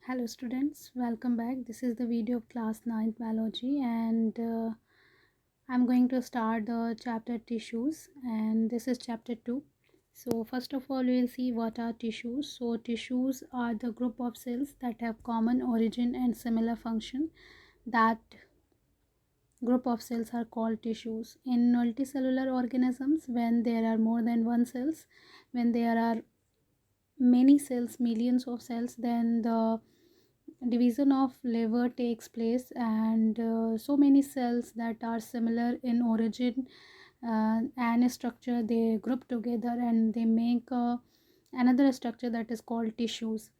Hello students, welcome back. This is the video of class 9th biology and I'm going to start the chapter tissues, and this is chapter 2. So first of all, we'll see what are tissues. So tissues are the group of cells that have common origin and similar function. That group of cells are called tissues. In multicellular organisms, when there are more than one cells, when there are many cells, millions of cells, then the division of liver takes place, and so many cells that are similar in origin and structure, they group together and they make another structure that is called tissues.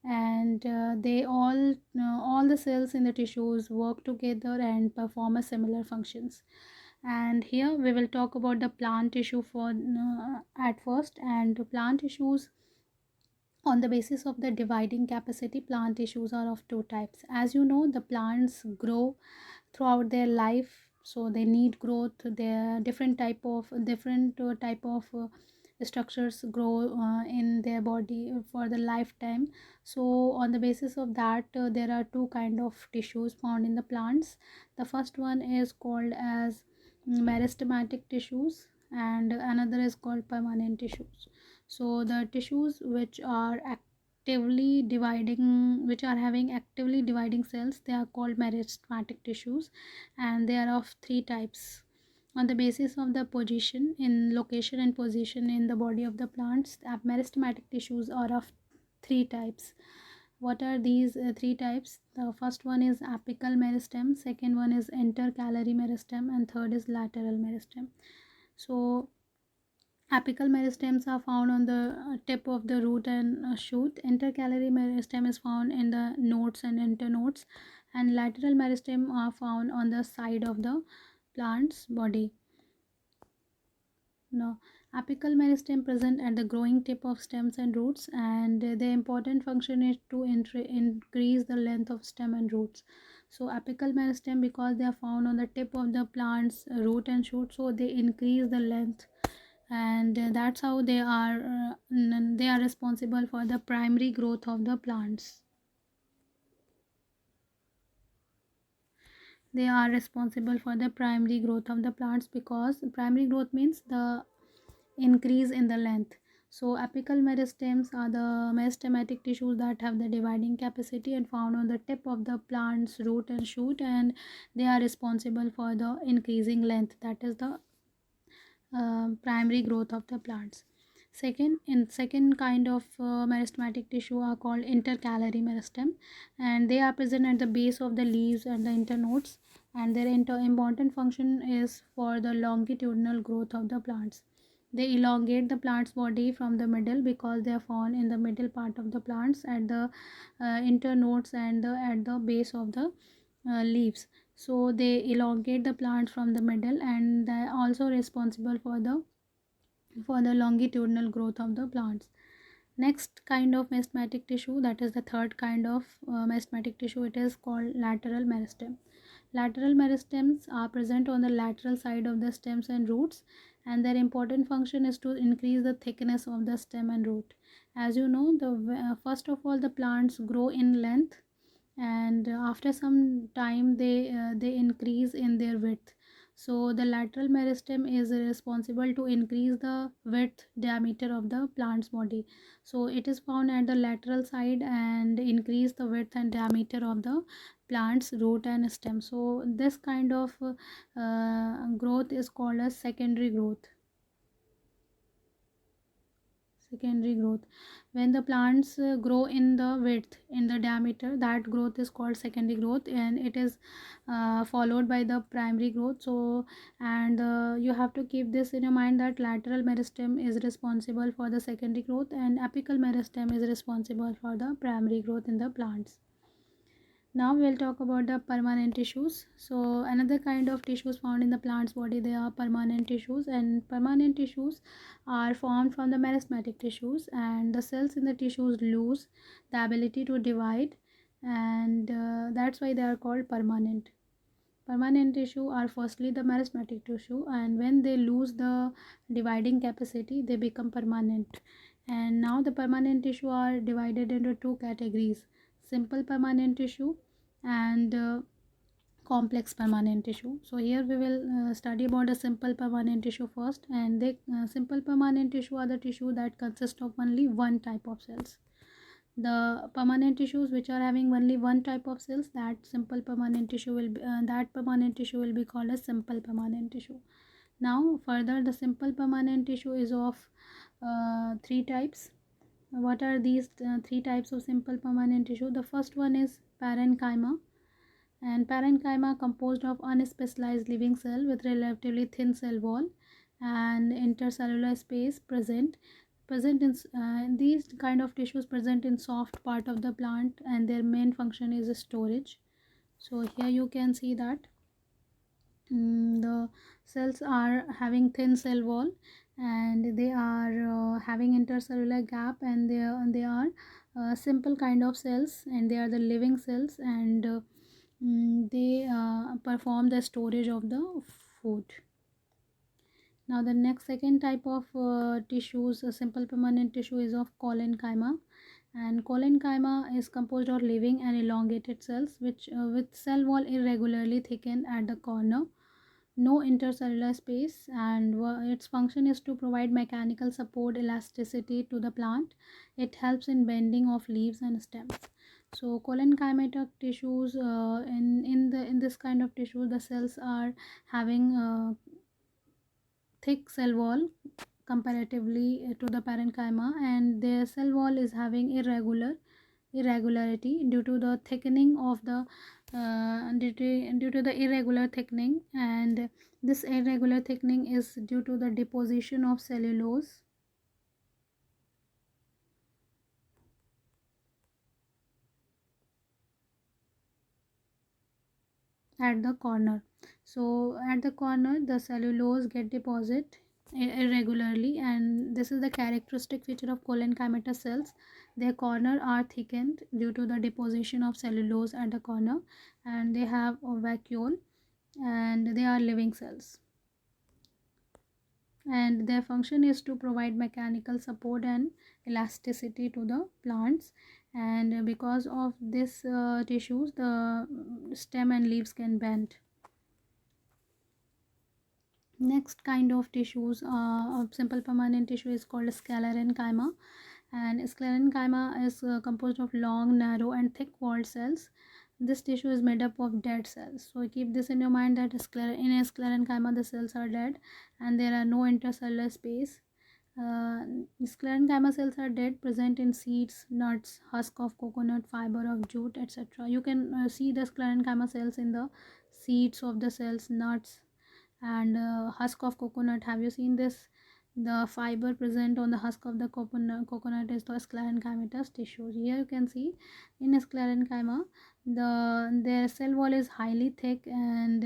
And they all the cells in the tissues work together and perform a similar functions. And here we will talk about the plant tissue for at first. And plant tissues, on the basis of the dividing capacity, plant tissues are of two types. As you know, the plants grow throughout their life, so they need growth. There are different type of structures grow in their body for the lifetime. So on the basis of that, there are two kind of tissues found in the plants. The first one is called as meristematic tissues, and another is called permanent tissues. So the tissues which are having actively dividing cells, they are called meristematic tissues, and they are of three types. On the basis of the position in location and position in the body of the plants, the meristematic tissues are of three types. What are these three types? The first one is apical meristem, second one is intercalary meristem, and third is lateral meristem. So apical meristems are found on the tip of the root and shoot. Intercalary meristem is found in the nodes and internodes, and lateral meristem are found on the side of the plant's body. Now, apical meristem present at the growing tip of stems and roots, and the important function is to increase the length of stem and roots. So apical meristem, because they are found on the tip of the plant's root and shoot, so they increase the length, and that's how they are responsible for the primary growth of the plants. They are responsible for the primary growth of the plants, because primary growth means the increase in the length. So apical meristems are the meristematic tissues that have the dividing capacity and found on the tip of the plant's root and shoot, and they are responsible for the increasing length, that is the primary growth of the plants. Second kind of meristematic tissue are called intercalary meristem, and they are present at the base of the leaves and the internodes, and their important function is for the longitudinal growth of the plants. They elongate the plant's body from the middle, because they are found in the middle part of the plants at the internodes and at the base of the leaves. So they elongate the plant from the middle, and they are also responsible for the longitudinal growth of the plants. Next kind of meristematic tissue, that is the third kind of meristematic tissue, it is called lateral meristem. Lateral meristems are present on the lateral side of the stems and roots, and their important function is to increase the thickness of the stem and root. As you know, first of all, the plants grow in length, and after some time they increase in their width. So the lateral meristem is responsible to increase the width diameter of the plant's body. So it is found at the lateral side and increase the width and diameter of the plant's root and stem. So this kind of growth is called as secondary growth. When the plants grow in the width, in the diameter, that growth is called secondary growth, and it is followed by the primary growth. So, and you have to keep this in your mind, that lateral meristem is responsible for the secondary growth, and apical meristem is responsible for the primary growth in the plants. Now we'll talk about the permanent tissues. So another kind of tissues found in the plant's body, they are permanent tissues, and permanent tissues are formed from the meristematic tissues, and the cells in the tissues lose the ability to divide, and that's why they are called permanent. Permanent tissue are firstly the meristematic tissue, and when they lose the dividing capacity, they become permanent. And now the permanent tissue are divided into two categories. simple permanent tissue, and complex permanent tissue. So here we will study about the simple permanent tissue first, and the simple permanent tissue are the tissue that consist of only one type of cells. The permanent tissues which are having only one type of cells, that simple permanent tissue will be, that permanent tissue will be called as simple permanent tissue. Now further, the simple permanent tissue is of three types. What are these three types of simple permanent tissue? The first one is parenchyma, and parenchyma composed of unspecialized living cell with relatively thin cell wall and intercellular space present in these kind of tissues present in soft part of the plant, and their main function is storage. So here you can see that the cells are having thin cell wall, and they are having intercellular gap, and they are simple kind of cells, and they are the living cells, and they perform the storage of the food. Now the next second type of tissues, a simple permanent tissue, is of collenchyma, and collenchyma is composed of living and elongated cells which with cell wall irregularly thickened at the corner, no intercellular space, and its function is to provide mechanical support elasticity to the plant. It helps in bending of leaves and stems. So collenchymatic tissues, in this kind of tissue, the cells are having thick cell wall comparatively to the parenchyma, and their cell wall is having irregularity due to the thickening of the due to the irregular thickening, and this irregular thickening is due to the deposition of cellulose at the corner. So at the corner the cellulose get deposit irregularly, and this is the characteristic feature of collenchymatous cells. Their corner are thickened due to the deposition of cellulose at the corner, and they have a vacuole, and they are living cells, and their function is to provide mechanical support and elasticity to the plants, and because of this tissues, the stem and leaves can bend. Next kind of tissues of simple permanent tissue is called sclerenchyma, and sclerenchyma is composed of long, narrow and thick walled cells. This tissue is made up of dead cells, so keep this in your mind that in a sclerenchyma the cells are dead and there are no intercellular space. Sclerenchyma cells are dead, present in seeds, nuts, husk of coconut, fiber of jute, etc. You can see the sclerenchyma cells in the seeds of the cells, nuts, and husk of coconut. Have you seen this? The fiber present on the husk of the coconut is the sclerenchymatous tissue. Here you can see in sclerenchyma their cell wall is highly thick, and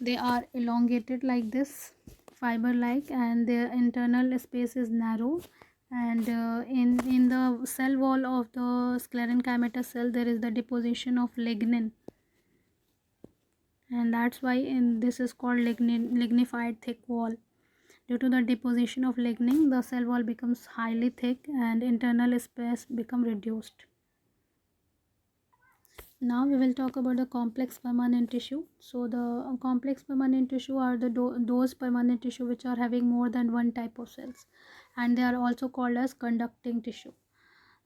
they are elongated like this, fiber like, and their internal space is narrow, and in the cell wall of the sclerenchymatous cell there is the deposition of lignin, and that's why this is called lignified thick wall. Due to the deposition of lignin, the cell wall becomes highly thick and internal space become reduced. Now we will talk about the complex permanent tissue. So the complex permanent tissue are those permanent tissue which are having more than one type of cells, and they are also called as conducting tissue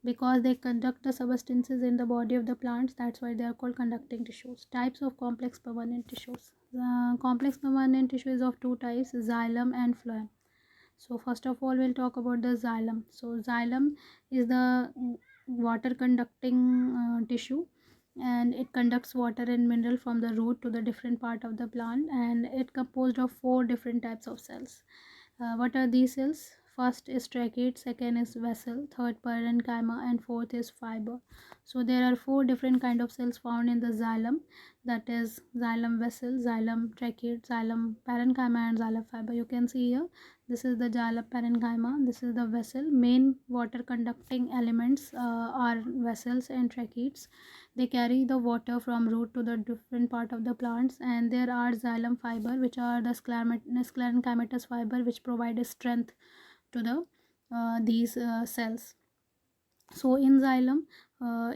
because they conduct the substances in the body of the plants. That's why they are called conducting tissues. Types of complex permanent tissues. The complex permanent tissue is of two types, xylem and phloem. So first of all we'll talk about the xylem. So xylem is the water conducting tissue, and it conducts water and mineral from the root to the different part of the plant, and it composed of four different types of cells. What are these cells? First is trachea, second is vessel, third parenchyma, and fourth is fiber. So there are four different kind of cells found in the xylem, that is xylem vessel, xylem trachea, xylem parenchyma, and xylem fiber. You can see here, this is the xylem parenchyma, this is the vessel. Main water conducting elements are vessels and tracheates. They carry the water from root to the different part of the plants, and there are xylem fiber which are the sclerenchymatous fiber which provide a strength to the these cells. So in xylem,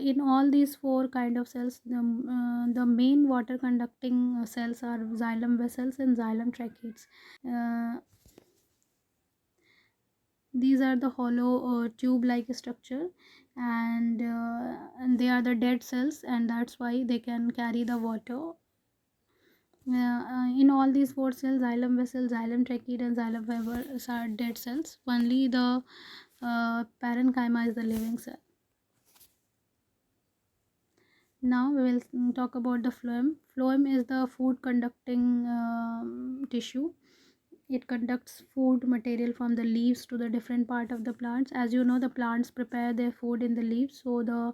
in all these four kind of cells, the main water conducting cells are xylem vessels and xylem tracheids. uh, these are the hollow tube like structure, and they are the dead cells, and that's why they can carry the water. In all these four cells, xylem vessel, xylem tracheid, and xylem fibers are dead cells. Only the parenchyma is the living cell. Now we will talk about the phloem. Phloem is the food conducting tissue. It conducts food material from the leaves to the different part of the plants. As you know, the plants prepare their food in the leaves, so the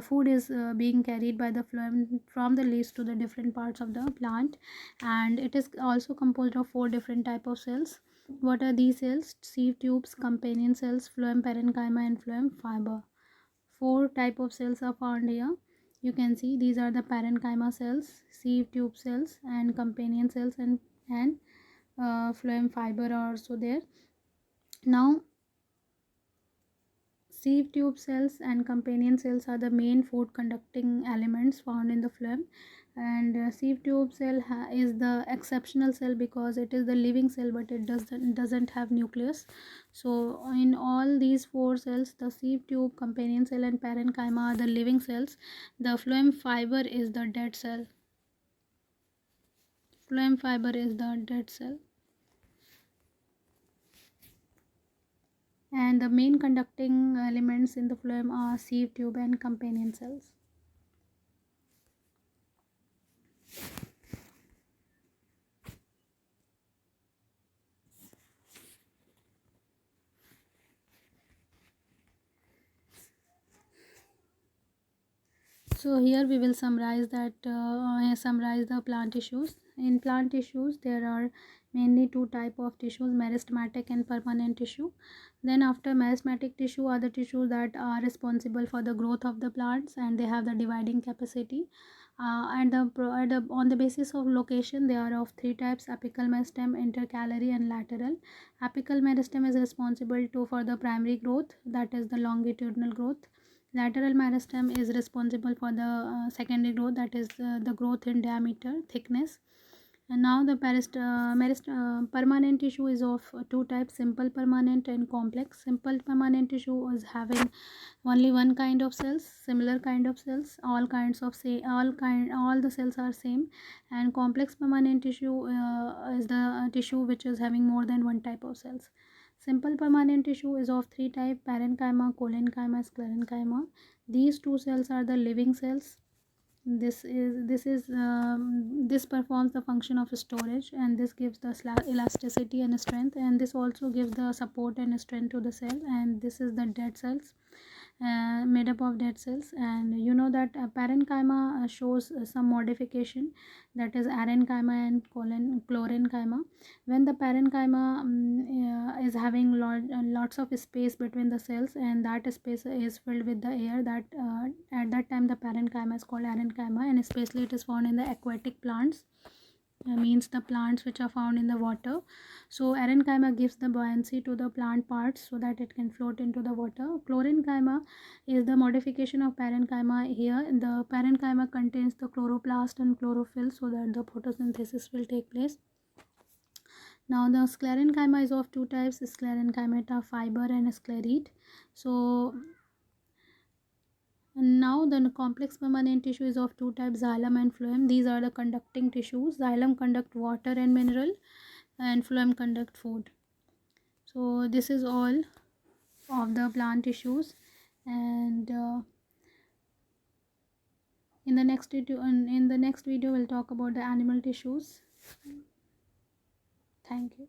food is being carried by the phloem from the leaves to the different parts of the plant, and it is also composed of four different type of cells. What are these cells? Sieve tubes, companion cells, phloem parenchyma, and phloem fiber. Four type of cells are found here. You can see these are the parenchyma cells, sieve tube cells, and companion cells, and phloem fiber are also there. Now, sieve tube cells and companion cells are the main food conducting elements found in the phloem, and sieve tube cell is the exceptional cell because it is the living cell, but it doesn't have nucleus. So in all these four cells, the sieve tube, companion cell, and parenchyma are the living cells. The phloem fiber is the dead cell. Phloem fiber is the dead cell. And the main conducting elements in the phloem are sieve tube and companion cells. So here we will summarize the plant tissues. In plant tissues, there are mainly two type of tissues: meristematic and permanent tissue. Then after meristematic tissue are the tissues that are responsible for the growth of the plants, and they have the dividing capacity. On the basis of location, they are of three types: apical meristem, intercalary, and lateral. Apical meristem is responsible for the primary growth, that is the longitudinal growth. Lateral meristem is responsible for the secondary growth, that is the growth in diameter, thickness. And now the permanent tissue is of two types: simple permanent and complex. Simple permanent tissue is having only one kind of cells, similar kind of cells, all the cells are same. And complex permanent tissue is the tissue which is having more than one type of cells. Simple permanent tissue is of three types: parenchyma, collenchyma, sclerenchyma. These two cells are the living cells. This performs the function of storage, and this gives the elasticity and strength, and this also gives the support and strength to the cell. And this is the dead cells, made up of dead cells. And you know that parenchyma shows some modification, that is arenchyma and chlorenchyma. When the parenchyma is having lots of space between the cells, and that space is filled with the air, that at that time the parenchyma is called arenchyma, and especially it is found in the aquatic plants, means the plants which are found in the water. So arenchyma gives the buoyancy to the plant parts so that it can float into the water. Chlorenchyma is the modification of parenchyma. Here the parenchyma contains the chloroplast and chlorophyll so that the photosynthesis will take place. Now the sclerenchyma is of two types: sclerenchyma fiber and sclerete. So now the complex permanent tissue is of two types: xylem and phloem. These are the conducting tissues. Xylem conduct water and mineral, and phloem conduct food. So this is all of the plant tissues, and in the next video we'll talk about the animal tissues. Thank you.